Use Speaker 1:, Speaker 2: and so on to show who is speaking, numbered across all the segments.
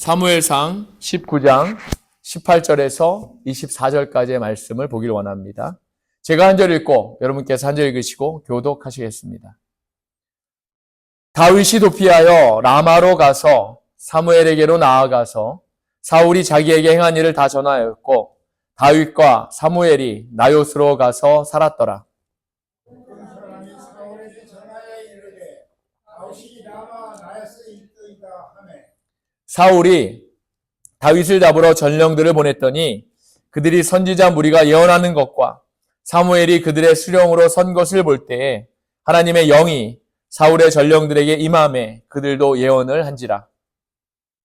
Speaker 1: 사무엘상 19장 18절에서 24절까지의 말씀을 보기를 원합니다. 제가 한 절 읽고 여러분께서 한 절 읽으시고 교독하시겠습니다. 다윗이 도피하여 라마로 가서 사무엘에게로 나아가서 사울이 자기에게 행한 일을 다 전하였고 다윗과 사무엘이 나요스로 가서 살았더라.
Speaker 2: 사람이 사울에게 전하여 이르되 다윗이 라마 나야스에 있더이다 하매
Speaker 1: 사울이 다윗을 잡으러 전령들을 보냈더니 그들이 선지자 무리가 예언하는 것과 사무엘이 그들의 수령으로 선 것을 볼 때에 하나님의 영이 사울의 전령들에게 임하매 그들도 예언을 한지라.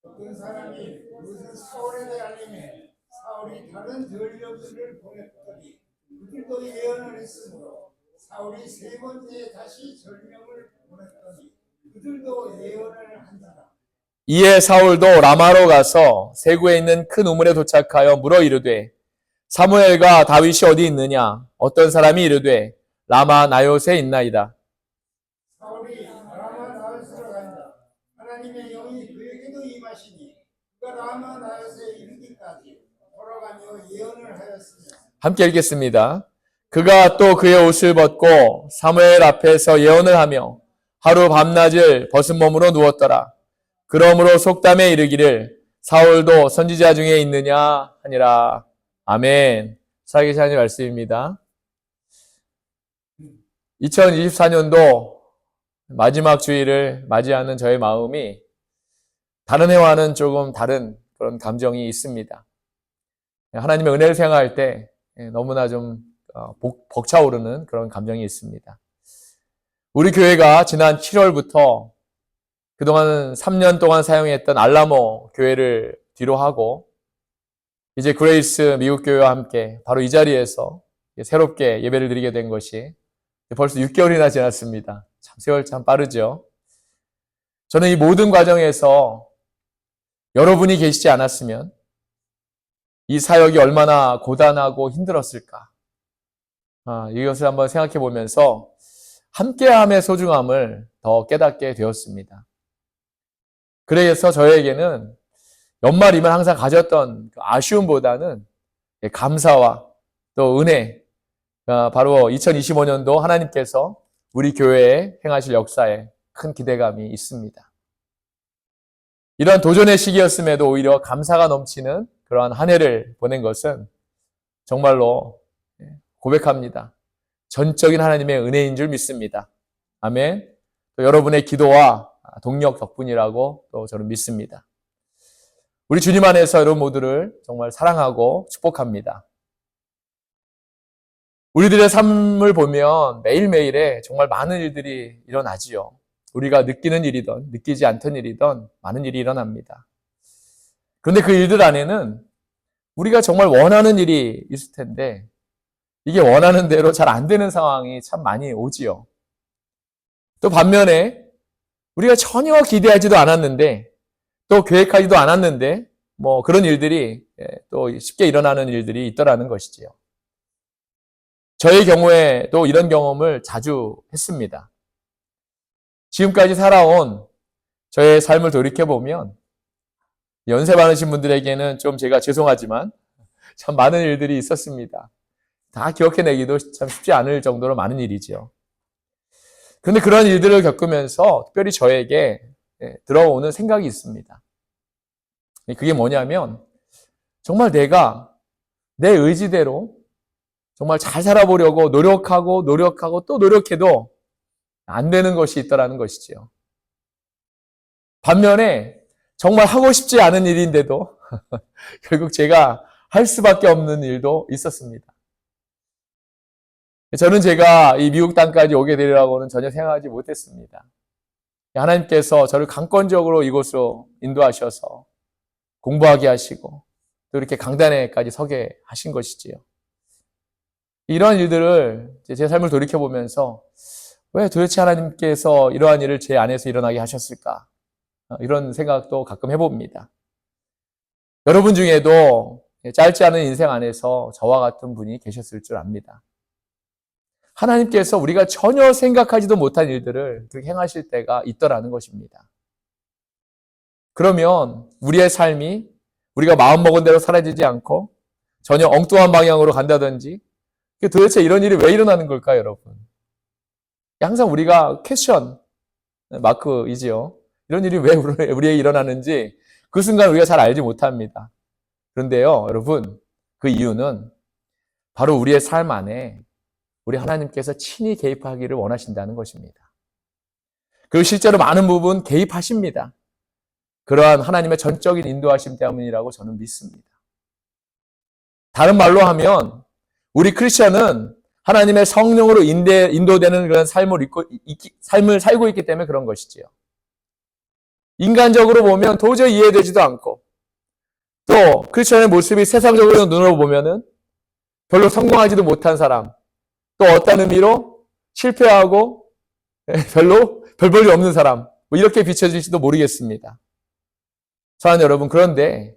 Speaker 2: 어떤 사람이 무슨 사울에게 알림해 사울이 다른 전령들을 보냈더니 그들도 예언을 했으므로 사울이 세 번째 다시 전령을 보냈더니 그들도 예언을 한지라.
Speaker 1: 이에 사울도 라마로 가서 세구에 있는 큰 우물에 도착하여 물어 이르되 사무엘과 다윗이 어디 있느냐? 어떤 사람이 이르되 라마 나요스에 있나이다.
Speaker 2: 사울이 라마 나야스로 간다. 하나님의 영이 그에게도 임하시니 그가 라마 나야스에 이르기까지 돌아가며 예언을 하였으며.
Speaker 1: 함께 읽겠습니다. 그가 또 그의 옷을 벗고 사무엘 앞에서 예언을 하며 하루 밤낮을 벗은 몸으로 누웠더라. 그러므로 속담에 이르기를 사울도 선지자 중에 있느냐 하니라. 아멘. 살아계신 하나님의 말씀입니다. 2024년도 마지막 주일을 맞이하는 저의 마음이 다른 해와는 조금 다른 그런 감정이 있습니다. 하나님의 은혜를 생각할 때 너무나 좀 벅차오르는 그런 감정이 있습니다. 우리 교회가 지난 7월부터 그동안 3년 동안 사용했던 알라모 교회를 뒤로 하고 이제 그레이스 미국 교회와 함께 바로 이 자리에서 새롭게 예배를 드리게 된 것이 벌써 6개월이나 지났습니다. 참 세월 참 빠르죠. 저는 이 모든 과정에서 여러분이 계시지 않았으면 이 사역이 얼마나 고단하고 힘들었을까. 이것을 한번 생각해 보면서 함께함의 소중함을 더 깨닫게 되었습니다. 그래서 저에게는 연말이면 항상 가졌던 아쉬움보다는 감사와 또 은혜, 바로 2025년도 하나님께서 우리 교회에 행하실 역사에 큰 기대감이 있습니다. 이런 도전의 시기였음에도 오히려 감사가 넘치는 그러한 한 해를 보낸 것은 정말로 고백합니다. 전적인 하나님의 은혜인 줄 믿습니다. 아멘. 또 여러분의 기도와 동력 덕분이라고 또 저는 믿습니다. 우리 주님 안에서 여러분 모두를 정말 사랑하고 축복합니다. 우리들의 삶을 보면 매일매일에 정말 많은 일들이 일어나지요. 우리가 느끼는 일이든 느끼지 않던 일이든 많은 일이 일어납니다. 그런데 그 일들 안에는 우리가 정말 원하는 일이 있을 텐데 이게 원하는 대로 잘 안 되는 상황이 참 많이 오지요. 또 반면에 우리가 전혀 기대하지도 않았는데 또 계획하지도 않았는데 그런 일들이 또 쉽게 일어나는 일들이 있더라는 것이지요. 저의 경우에도 이런 경험을 자주 했습니다. 지금까지 살아온 저의 삶을 돌이켜보면 연세 많으신 분들에게는 좀 제가 죄송하지만 참 많은 일들이 있었습니다. 다 기억해내기도 참 쉽지 않을 정도로 많은 일이지요. 그런데 그런 일들을 겪으면서 특별히 저에게 들어오는 생각이 있습니다. 그게 뭐냐면 정말 내가 내 의지대로 정말 잘 살아보려고 노력하고 또 노력해도 안 되는 것이 있더라는 것이지요. 반면에 정말 하고 싶지 않은 일인데도 결국 제가 할 수밖에 없는 일도 있었습니다. 저는 제가 이 미국 땅까지 오게 되리라고는 전혀 생각하지 못했습니다. 하나님께서 저를 강권적으로 이곳으로 인도하셔서 공부하게 하시고 또 이렇게 강단에까지 서게 하신 것이지요. 이러한 일들을 제 삶을 돌이켜보면서 왜 도대체 하나님께서 이러한 일을 제 안에서 일어나게 하셨을까? 이런 생각도 가끔 해봅니다. 여러분 중에도 짧지 않은 인생 안에서 저와 같은 분이 계셨을 줄 압니다. 하나님께서 우리가 전혀 생각하지도 못한 일들을 그렇게 행하실 때가 있더라는 것입니다. 그러면 우리의 삶이 우리가 마음먹은 대로 사라지지 않고 전혀 엉뚱한 방향으로 간다든지 도대체 이런 일이 왜 일어나는 걸까요, 여러분? 항상 우리가 퀘스천 마크이지요. 이런 일이 왜 우리에게 일어나는지 그 순간 우리가 잘 알지 못합니다. 그런데요, 여러분, 그 이유는 바로 우리의 삶 안에 우리 하나님께서 친히 개입하기를 원하신다는 것입니다. 그리고 실제로 많은 부분 개입하십니다. 그러한 하나님의 전적인 인도하심 때문이라고 저는 믿습니다. 다른 말로 하면 우리 크리스천은 하나님의 성령으로 인도되는 그런 삶을 살고 있기 때문에 그런 것이지요. 인간적으로 보면 도저히 이해되지도 않고 또 크리스천의 모습이 세상적으로 눈으로 보면은 별로 성공하지도 못한 사람, 또 어떤 의미로 실패하고 별로 별 볼일 없는 사람, 이렇게 비춰질지도 모르겠습니다. 사랑하는 여러분, 그런데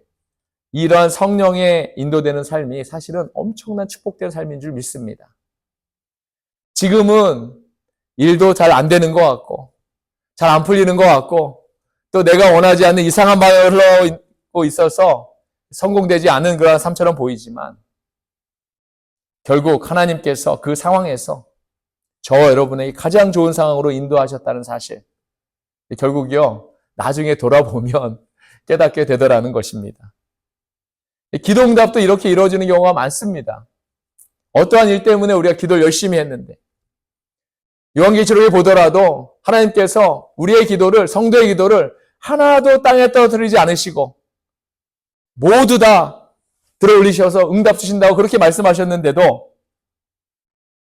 Speaker 1: 이러한 성령에 인도되는 삶이 사실은 엄청난 축복된 삶인 줄 믿습니다. 지금은 일도 잘 안 되는 것 같고 잘 안 풀리는 것 같고 또 내가 원하지 않는 이상한 방향을 흘러고 있어서 성공되지 않은 그런 삶처럼 보이지만 결국 하나님께서 그 상황에서 저와 여러분에게 가장 좋은 상황으로 인도하셨다는 사실, 결국이요 나중에 돌아보면 깨닫게 되더라는 것입니다. 기도 응답도 이렇게 이루어지는 경우가 많습니다. 어떠한 일 때문에 우리가 기도를 열심히 했는데 요한계시록에 보더라도 하나님께서 우리의 기도를, 성도의 기도를 하나도 땅에 떨어뜨리지 않으시고 모두 다 들어올리셔서 응답 주신다고 그렇게 말씀하셨는데도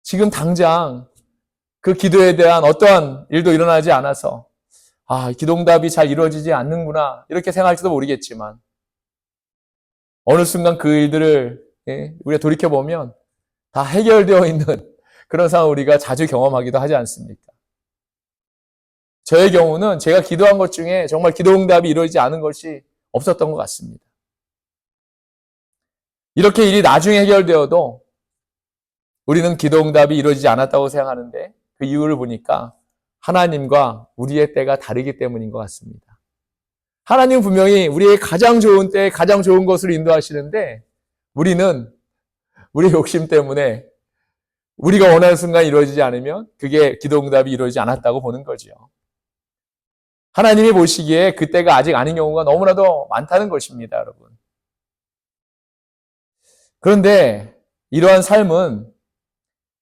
Speaker 1: 지금 당장 그 기도에 대한 어떠한 일도 일어나지 않아서 기도 응답이 잘 이루어지지 않는구나 이렇게 생각할지도 모르겠지만 어느 순간 그 일들을 우리가 돌이켜보면 다 해결되어 있는 그런 상황을 우리가 자주 경험하기도 하지 않습니까? 저의 경우는 제가 기도한 것 중에 정말 기도 응답이 이루어지지 않은 것이 없었던 것 같습니다. 이렇게 일이 나중에 해결되어도 우리는 기도 응답이 이루어지지 않았다고 생각하는데 그 이유를 보니까 하나님과 우리의 때가 다르기 때문인 것 같습니다. 하나님은 분명히 우리의 가장 좋은 때에 가장 좋은 것으로 인도하시는데 우리는 우리의 욕심 때문에 우리가 원하는 순간 이루어지지 않으면 그게 기도 응답이 이루어지지 않았다고 보는 거죠. 하나님이 보시기에 그때가 아직 아닌 경우가 너무나도 많다는 것입니다, 여러분. 그런데 이러한 삶은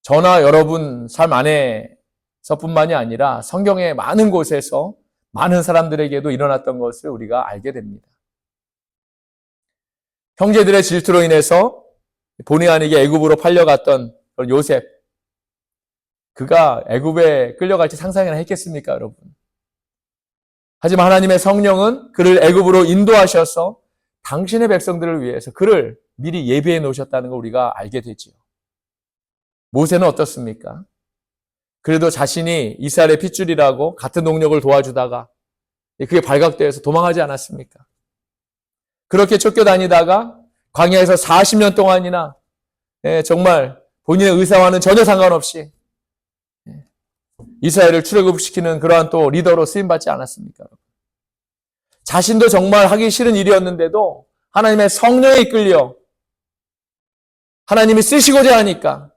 Speaker 1: 저나 여러분 삶 안에서뿐만이 아니라 성경의 많은 곳에서 많은 사람들에게도 일어났던 것을 우리가 알게 됩니다. 형제들의 질투로 인해서 본의 아니게 애굽으로 팔려갔던 요셉, 그가 애굽에 끌려갈지 상상이나 했겠습니까, 여러분? 하지만 하나님의 성령은 그를 애굽으로 인도하셔서 당신의 백성들을 위해서 그를 미리 예비해 놓으셨다는 걸 우리가 알게 되지요. 모세는 어떻습니까? 그래도 자신이 이스라엘의 핏줄이라고 같은 동력을 도와주다가 그게 발각되어서 도망하지 않았습니까? 그렇게 쫓겨다니다가 광야에서 40년 동안이나 정말 본인의 의사와는 전혀 상관없이 이스라엘을 출애굽시키는 그러한 또 리더로 쓰임받지 않았습니까? 자신도 정말 하기 싫은 일이었는데도 하나님의 성령에 이끌려 하나님이 쓰시고자 하니까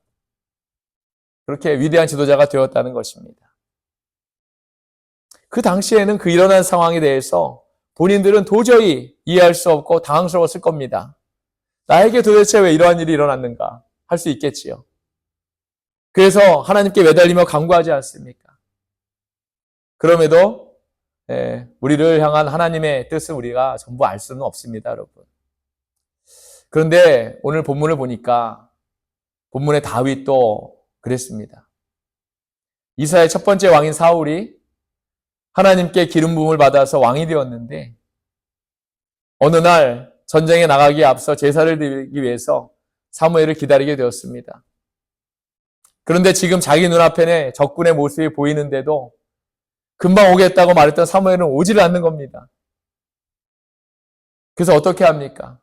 Speaker 1: 그렇게 위대한 지도자가 되었다는 것입니다. 그 당시에는 그 일어난 상황에 대해서 본인들은 도저히 이해할 수 없고 당황스러웠을 겁니다. 나에게 도대체 왜 이러한 일이 일어났는가 할 수 있겠지요. 그래서 하나님께 매달리며 간구하지 않습니까? 그럼에도 우리를 향한 하나님의 뜻은 우리가 전부 알 수는 없습니다, 여러분. 그런데 오늘 본문을 보니까 본문의 다윗도 그랬습니다. 이스라엘 첫 번째 왕인 사울이 하나님께 기름 부음을 받아서 왕이 되었는데 어느 날 전쟁에 나가기에 앞서 제사를 드리기 위해서 사무엘을 기다리게 되었습니다. 그런데 지금 자기 눈앞에 적군의 모습이 보이는데도 금방 오겠다고 말했던 사무엘은 오지를 않는 겁니다. 그래서 어떻게 합니까?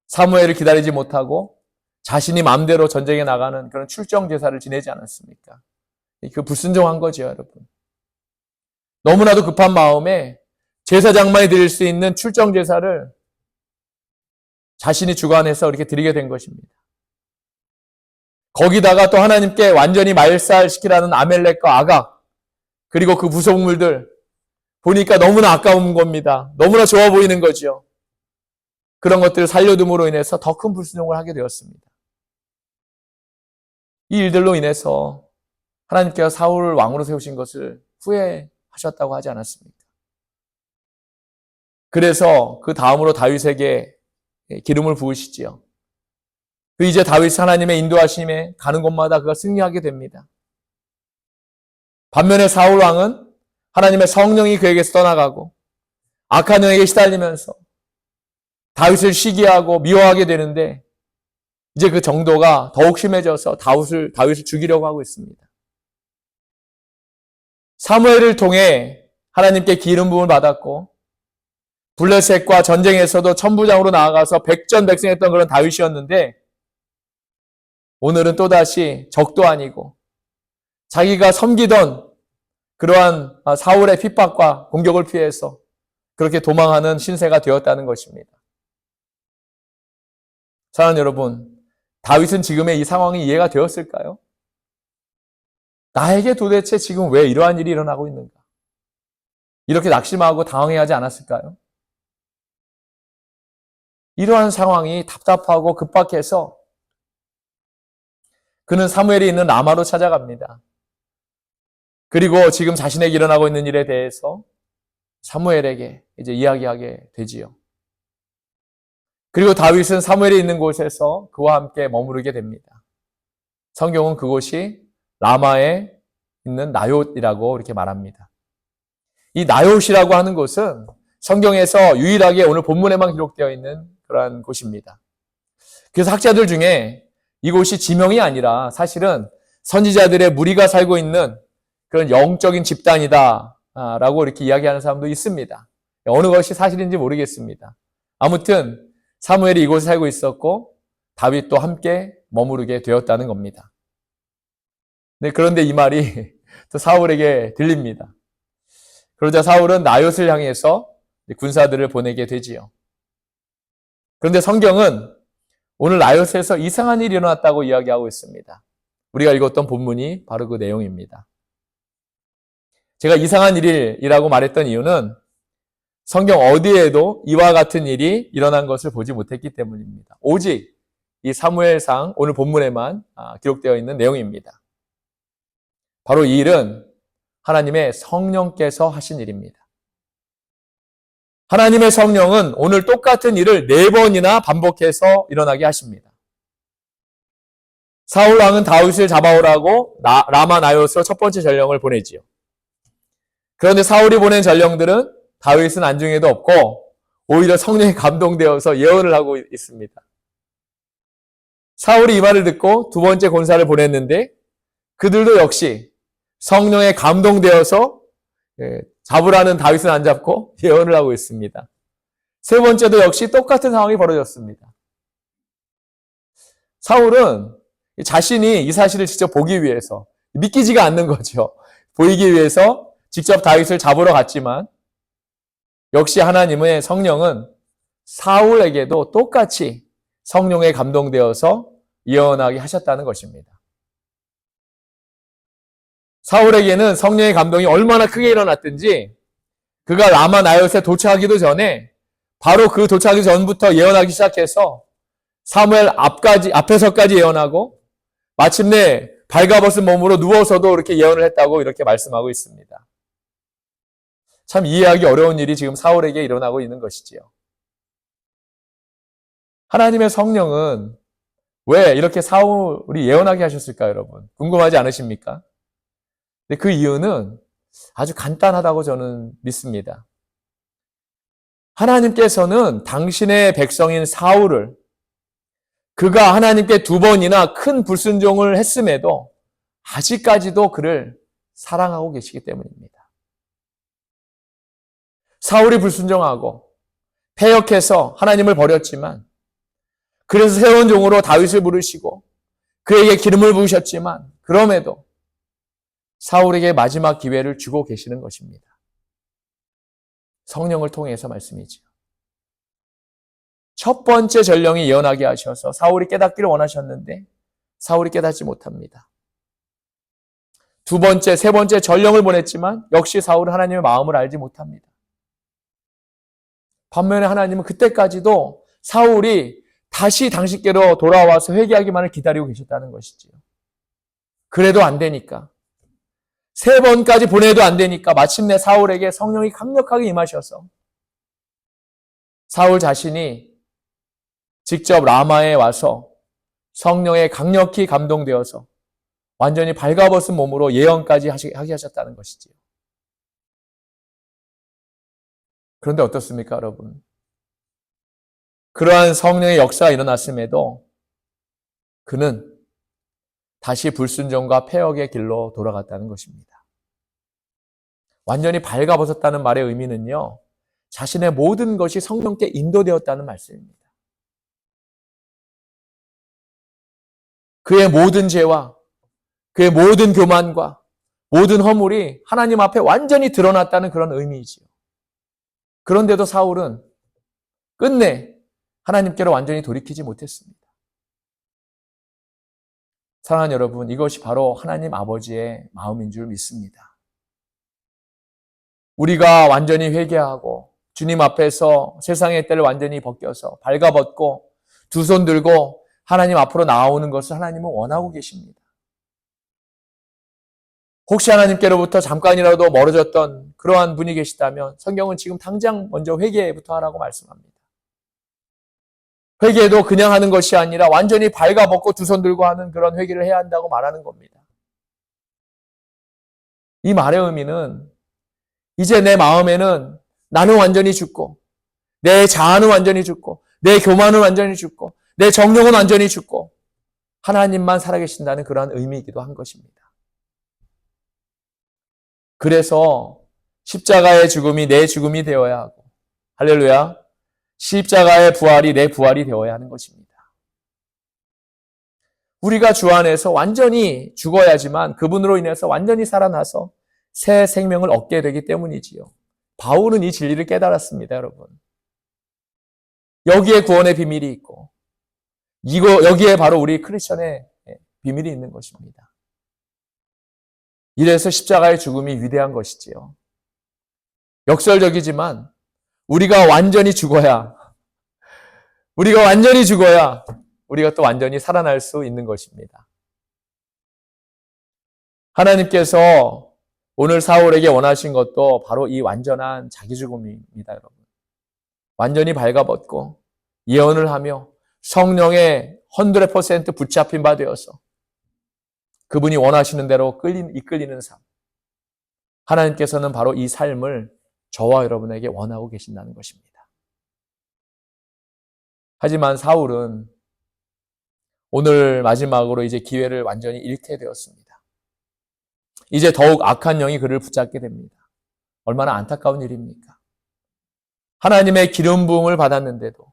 Speaker 1: 사무엘을 기다리지 못하고 자신이 마음대로 전쟁에 나가는 그런 출정 제사를 지내지 않았습니까? 그 불순종한 거죠, 여러분. 너무나도 급한 마음에 제사장만이 드릴 수 있는 출정 제사를 자신이 주관해서 이렇게 드리게 된 것입니다. 거기다가 또 하나님께 완전히 말살시키라는 아멜렉과 아각, 그리고 그 부속물들 보니까 너무나 아까운 겁니다. 너무나 좋아 보이는 거죠. 그런 것들을 살려둠으로 인해서 더 큰 불순종을 하게 되었습니다. 이 일들로 인해서 하나님께서 사울을 왕으로 세우신 것을 후회하셨다고 하지 않았습니까? 그래서 그 다음으로 다윗에게 기름을 부으시지요. 그 이제 다윗 하나님의 인도하심에 가는 곳마다 그가 승리하게 됩니다. 반면에 사울 왕은 하나님의 성령이 그에게서 떠나가고 악한 영에게 시달리면서 다윗을 시기하고 미워하게 되는데 이제 그 정도가 더욱 심해져서 다윗을 죽이려고 하고 있습니다. 사무엘을 통해 하나님께 기름 부음을 받았고 블레셋과 전쟁에서도 천부장으로 나아가서 백전백승했던 그런 다윗이었는데 오늘은 또다시 적도 아니고 자기가 섬기던 그러한 사울의 핍박과 공격을 피해서 그렇게 도망하는 신세가 되었다는 것입니다. 사랑하는 여러분, 다윗은 지금의 이 상황이 이해가 되었을까요? 나에게 도대체 지금 왜 이러한 일이 일어나고 있는가? 이렇게 낙심하고 당황해하지 않았을까요? 이러한 상황이 답답하고 급박해서 그는 사무엘이 있는 라마로 찾아갑니다. 그리고 지금 자신에게 일어나고 있는 일에 대해서 사무엘에게 이제 이야기하게 되지요. 그리고 다윗은 사무엘이 있는 곳에서 그와 함께 머무르게 됩니다. 성경은 그곳이 라마에 있는 나옅이라고 이렇게 말합니다. 이 나옅이라고 하는 곳은 성경에서 유일하게 오늘 본문에만 기록되어 있는 그러한 곳입니다. 그래서 학자들 중에 이곳이 지명이 아니라 사실은 선지자들의 무리가 살고 있는 그런 영적인 집단이다 라고 이렇게 이야기하는 사람도 있습니다. 어느 것이 사실인지 모르겠습니다. 아무튼 사무엘이 이곳에 살고 있었고 다윗도 함께 머무르게 되었다는 겁니다. 네, 그런데 이 말이 또 사울에게 들립니다. 그러자 사울은 나옅을 향해서 군사들을 보내게 되지요. 그런데 성경은 오늘 나옅에서 이상한 일이 일어났다고 이야기하고 있습니다. 우리가 읽었던 본문이 바로 그 내용입니다. 제가 이상한 일이라고 말했던 이유는 성경 어디에도 이와 같은 일이 일어난 것을 보지 못했기 때문입니다. 오직 이 사무엘상 오늘 본문에만 기록되어 있는 내용입니다. 바로 이 일은 하나님의 성령께서 하신 일입니다. 하나님의 성령은 오늘 똑같은 일을 4번이나 반복해서 일어나게 하십니다. 사울 왕은 다윗을 잡아오라고 라마 나옅으로 첫 번째 전령을 보내지요. 그런데 사울이 보낸 전령들은 다윗은 안중에도 없고 오히려 성령에 감동되어서 예언을 하고 있습니다. 사울이 이 말을 듣고 두 번째 군사를 보냈는데 그들도 역시 성령에 감동되어서 잡으라는 다윗은 안 잡고 예언을 하고 있습니다. 세 번째도 역시 똑같은 상황이 벌어졌습니다. 사울은 자신이 이 사실을 직접 보기 위해서 믿기지가 않는 거죠. 보이기 위해서 직접 다윗을 잡으러 갔지만 역시 하나님의 성령은 사울에게도 똑같이 성령에 감동되어서 예언하게 하셨다는 것입니다. 사울에게는 성령의 감동이 얼마나 크게 일어났든지 그가 라마 나옅에 도착하기도 전에 바로 그 도착하기 전부터 예언하기 시작해서 사무엘 앞에서까지 예언하고 마침내 발가벗은 몸으로 누워서도 이렇게 예언을 했다고 이렇게 말씀하고 있습니다. 참 이해하기 어려운 일이 지금 사울에게 일어나고 있는 것이지요. 하나님의 성령은 왜 이렇게 사울이 예언하게 하셨을까요, 여러분? 궁금하지 않으십니까? 근데 그 이유는 아주 간단하다고 저는 믿습니다. 하나님께서는 당신의 백성인 사울을 그가 하나님께 2번이나 큰 불순종을 했음에도 아직까지도 그를 사랑하고 계시기 때문입니다. 사울이 불순종하고 패역해서 하나님을 버렸지만 그래서 새로운 종으로 다윗을 부르시고 그에게 기름을 부으셨지만 그럼에도 사울에게 마지막 기회를 주고 계시는 것입니다. 성령을 통해서 말씀이지요. 첫 번째 전령이 예언하게 하셔서 사울이 깨닫기를 원하셨는데 사울이 깨닫지 못합니다. 두 번째, 세 번째 전령을 보냈지만 역시 사울은 하나님의 마음을 알지 못합니다. 반면에 하나님은 그때까지도 사울이 다시 당신께로 돌아와서 회개하기만을 기다리고 계셨다는 것이지요. 그래도 안 되니까, 세 번까지 보내도 안 되니까 마침내 사울에게 성령이 강력하게 임하셔서 사울 자신이 직접 라마에 와서 성령에 강력히 감동되어서 완전히 발가벗은 몸으로 예언까지 하게 하셨다는 것이지요. 그런데 어떻습니까, 여러분? 그러한 성령의 역사가 일어났음에도 그는 다시 불순종과 패역의 길로 돌아갔다는 것입니다. 완전히 발가벗었다는 말의 의미는요, 자신의 모든 것이 성령께 인도되었다는 말씀입니다. 그의 모든 죄와 그의 모든 교만과 모든 허물이 하나님 앞에 완전히 드러났다는 그런 의미이지요. 그런데도 사울은 끝내 하나님께로 완전히 돌이키지 못했습니다. 사랑하는 여러분, 이것이 바로 하나님 아버지의 마음인 줄 믿습니다. 우리가 완전히 회개하고 주님 앞에서 세상의 때를 완전히 벗겨서 발가벗고 두 손 들고 하나님 앞으로 나아오는 것을 하나님은 원하고 계십니다. 혹시 하나님께로부터 잠깐이라도 멀어졌던 그러한 분이 계시다면 성경은 지금 당장 먼저 회개부터 하라고 말씀합니다. 회개도 그냥 하는 것이 아니라 완전히 발가벗고 두 손 들고 하는 그런 회개를 해야 한다고 말하는 겁니다. 이 말의 의미는 이제 내 마음에는 나는 완전히 죽고 내 자아는 완전히 죽고 내 교만은 완전히 죽고 내 정욕은 완전히 죽고 하나님만 살아계신다는 그러한 의미이기도 한 것입니다. 그래서 십자가의 죽음이 내 죽음이 되어야 하고, 할렐루야, 십자가의 부활이 내 부활이 되어야 하는 것입니다. 우리가 주 안에서 완전히 죽어야지만 그분으로 인해서 완전히 살아나서 새 생명을 얻게 되기 때문이지요. 바울은 이 진리를 깨달았습니다, 여러분. 여기에 구원의 비밀이 있고 여기에 바로 우리 크리스천의 비밀이 있는 것입니다. 이래서 십자가의 죽음이 위대한 것이지요. 역설적이지만 우리가 완전히 죽어야 우리가 또 완전히 살아날 수 있는 것입니다. 하나님께서 오늘 사울에게 원하신 것도 바로 이 완전한 자기 죽음입니다, 여러분. 완전히 발가벗고 예언을 하며 성령의 100% 붙잡힌 바 되어서 그분이 원하시는 대로 이끌리는 삶. 하나님께서는 바로 이 삶을 저와 여러분에게 원하고 계신다는 것입니다. 하지만 사울은 오늘 마지막으로 이제 기회를 완전히 잃게 되었습니다. 이제 더욱 악한 영이 그를 붙잡게 됩니다. 얼마나 안타까운 일입니까? 하나님의 기름 부음을 받았는데도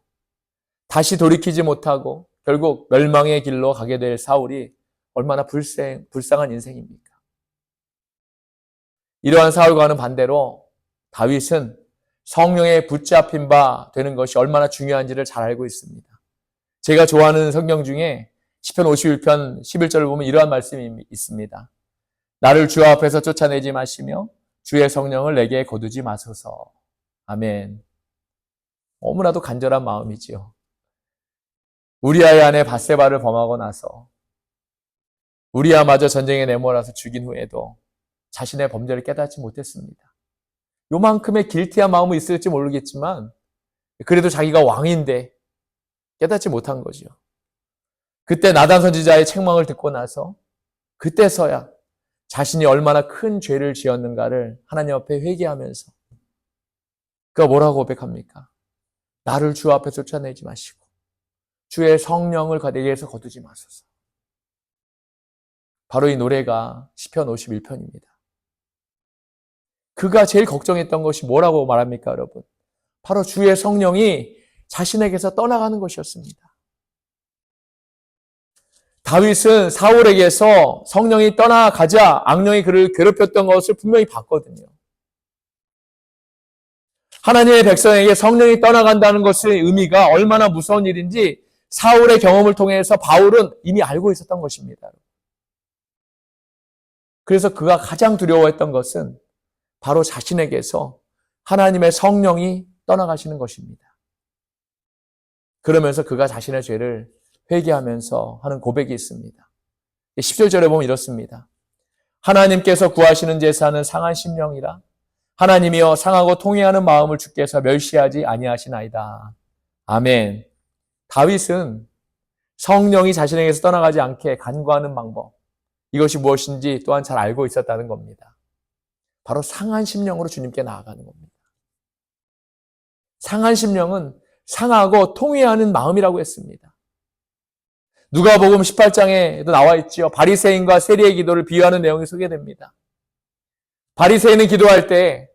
Speaker 1: 다시 돌이키지 못하고 결국 멸망의 길로 가게 될 사울이 얼마나 불쌍한 인생입니까? 이러한 사울과는 반대로 다윗은 성령에 붙잡힌 바 되는 것이 얼마나 중요한지를 잘 알고 있습니다. 제가 좋아하는 성경 중에 시편 51편 11절을 보면 이러한 말씀이 있습니다. 나를 주 앞에서 쫓아내지 마시며 주의 성령을 내게 거두지 마소서. 아멘. 너무나도 간절한 마음이지요. 우리아의 아내 밧세바를 범하고 나서 우리아마저 전쟁에 내몰아서 죽인 후에도 자신의 범죄를 깨닫지 못했습니다. 요만큼의 길티한 마음은 있을지 모르겠지만 그래도 자기가 왕인데 깨닫지 못한 거죠. 그때 나단 선지자의 책망을 듣고 나서 그때서야 자신이 얼마나 큰 죄를 지었는가를 하나님 앞에 회개하면서 그가 뭐라고 고백합니까? 나를 주 앞에 쫓아내지 마시고 주의 성령을 내게에서 거두지 마소서. 바로 이 노래가 시편 51편입니다. 그가 제일 걱정했던 것이 뭐라고 말합니까, 여러분? 바로 주의 성령이 자신에게서 떠나가는 것이었습니다. 다윗은 사울에게서 성령이 떠나가자 악령이 그를 괴롭혔던 것을 분명히 봤거든요. 하나님의 백성에게 성령이 떠나간다는 것의 의미가 얼마나 무서운 일인지 사울의 경험을 통해서 바울은 이미 알고 있었던 것입니다. 그래서 그가 가장 두려워했던 것은 바로 자신에게서 하나님의 성령이 떠나가시는 것입니다. 그러면서 그가 자신의 죄를 회개하면서 하는 고백이 있습니다. 17절에 보면 이렇습니다. 하나님께서 구하시는 제사는 상한 심령이라 하나님이여 상하고 통회하는 마음을 주께서 멸시하지 아니하시나이다. 아멘. 다윗은 성령이 자신에게서 떠나가지 않게 간구하는 방법, 이것이 무엇인지 또한 잘 알고 있었다는 겁니다. 바로 상한 심령으로 주님께 나아가는 겁니다. 상한 심령은 상하고 통회하는 마음이라고 했습니다. 누가복음 18장에도 나와 있지요. 바리새인과 세리의 기도를 비유하는 내용이 소개됩니다. 바리새인은 기도할 때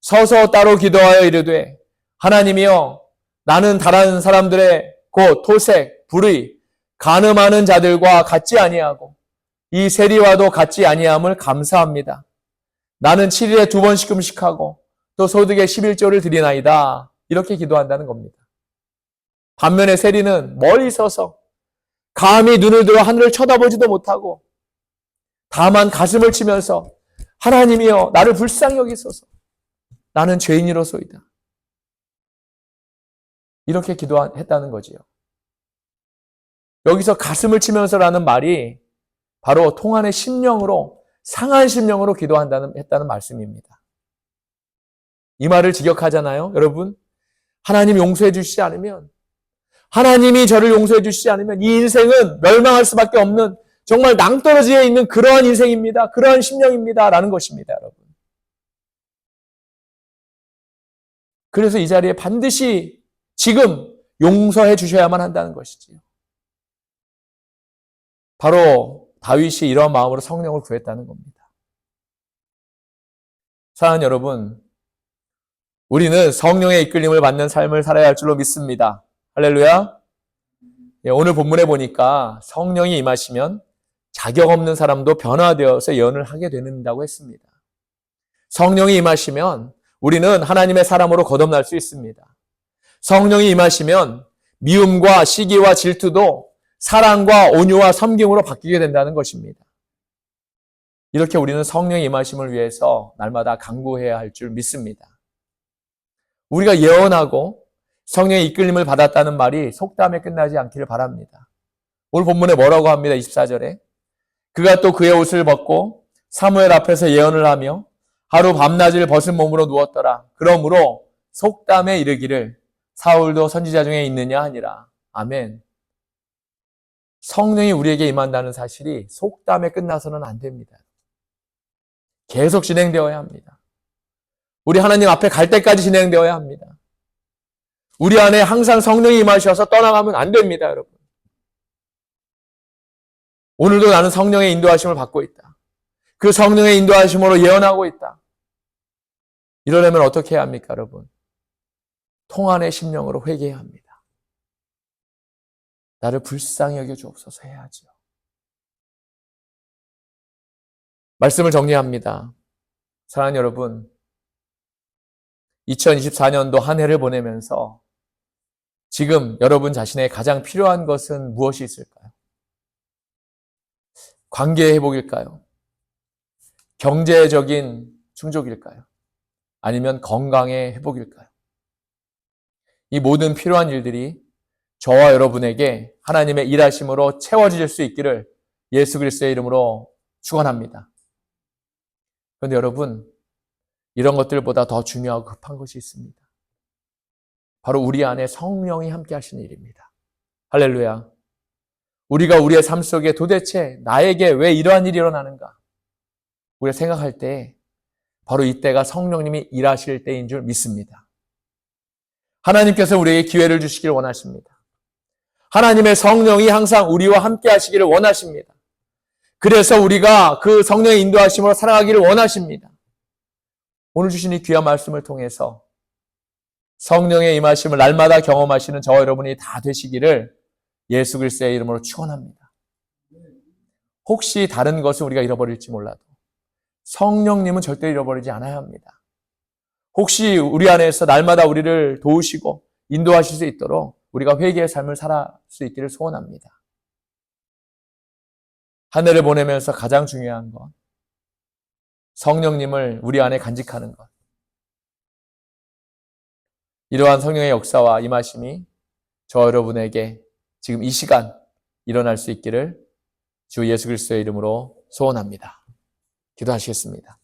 Speaker 1: 서서 따로 기도하여 이르되 하나님이여 나는 다른 사람들의 곧 토색, 불의, 간음하는 자들과 같지 아니하고 이 세리와도 같지 아니함을 감사합니다. 나는 7일에 2번씩 금식하고 또 소득의 11조를 드리나이다. 이렇게 기도한다는 겁니다. 반면에 세리는 멀리 서서 감히 눈을 들어 하늘을 쳐다보지도 못하고 다만 가슴을 치면서 하나님이여 나를 불쌍히 여기소서. 나는 죄인이로소이다. 이렇게 기도했다는 거지요. 여기서 가슴을 치면서라는 말이 바로 통한의 심령으로 상한 심령으로 했다는 말씀입니다. 이 말을 직역하잖아요. 여러분, 하나님 용서해 주시지 않으면 하나님이 저를 용서해 주시지 않으면 이 인생은 멸망할 수밖에 없는 정말 낭떠러지에 있는 그러한 인생입니다. 그러한 심령입니다. 라는 것입니다, 여러분. 그래서 이 자리에 반드시 지금 용서해 주셔야만 한다는 것이지요. 바로 다윗이 이러한 마음으로 성령을 구했다는 겁니다. 사랑하는 여러분, 우리는 성령의 이끌림을 받는 삶을 살아야 할 줄로 믿습니다. 할렐루야. 오늘 본문에 보니까 성령이 임하시면 자격 없는 사람도 변화되어서 예언을 하게 된다고 했습니다. 성령이 임하시면 우리는 하나님의 사람으로 거듭날 수 있습니다. 성령이 임하시면 미움과 시기와 질투도 사랑과 온유와 섬김으로 바뀌게 된다는 것입니다. 이렇게 우리는 성령의 임하심을 위해서 날마다 간구해야 할 줄 믿습니다. 우리가 예언하고 성령의 이끌림을 받았다는 말이 속담에 끝나지 않기를 바랍니다. 오늘 본문에 뭐라고 합니다. 24절에 그가 또 그의 옷을 벗고 사무엘 앞에서 예언을 하며 하루 밤낮을 벗은 몸으로 누웠더라. 그러므로 속담에 이르기를 사울도 선지자 중에 있느냐 하니라. 아멘. 성령이 우리에게 임한다는 사실이 속담에 끝나서는 안 됩니다. 계속 진행되어야 합니다. 우리 하나님 앞에 갈 때까지 진행되어야 합니다. 우리 안에 항상 성령이 임하셔서 떠나가면 안 됩니다, 여러분. 오늘도 나는 성령의 인도하심을 받고 있다. 그 성령의 인도하심으로 예언하고 있다. 이러려면 어떻게 해야 합니까, 여러분? 통한의 심령으로 회개해야 합니다. 나를 불쌍히 여겨 주옵소서 해야지요. 말씀을 정리합니다. 사랑하는 여러분, 2024년도 한 해를 보내면서 지금 여러분 자신의 가장 필요한 것은 무엇이 있을까요? 관계의 회복일까요? 경제적인 충족일까요? 아니면 건강의 회복일까요? 이 모든 필요한 일들이 저와 여러분에게 하나님의 일하심으로 채워질 수 있기를 예수 그리스도의 이름으로 축원합니다. 그런데 여러분, 이런 것들보다 더 중요하고 급한 것이 있습니다. 바로 우리 안에 성령이 함께 하시는 일입니다. 할렐루야. 우리가 우리의 삶 속에 도대체 나에게 왜 이러한 일이 일어나는가? 우리가 생각할 때 바로 이때가 성령님이 일하실 때인 줄 믿습니다. 하나님께서 우리에게 기회를 주시기를 원하십니다. 하나님의 성령이 항상 우리와 함께 하시기를 원하십니다. 그래서 우리가 그 성령의 인도하심으로 살아가기를 원하십니다. 오늘 주신 이 귀한 말씀을 통해서 성령의 임하심을 날마다 경험하시는 저와 여러분이 다 되시기를 예수 그리스도의 이름으로 축원합니다. 혹시 다른 것을 우리가 잃어버릴지 몰라도 성령님은 절대 잃어버리지 않아야 합니다. 혹시 우리 안에서 날마다 우리를 도우시고 인도하실 수 있도록 우리가 회개의 삶을 살 수 있기를 소원합니다. 한 해를 보내면서 가장 중요한 것, 성령님을 우리 안에 간직하는 것. 이러한 성령의 역사와 임하심이 저 여러분에게 지금 이 시간 일어날 수 있기를 주 예수 그리스도의 이름으로 소원합니다. 기도하시겠습니다.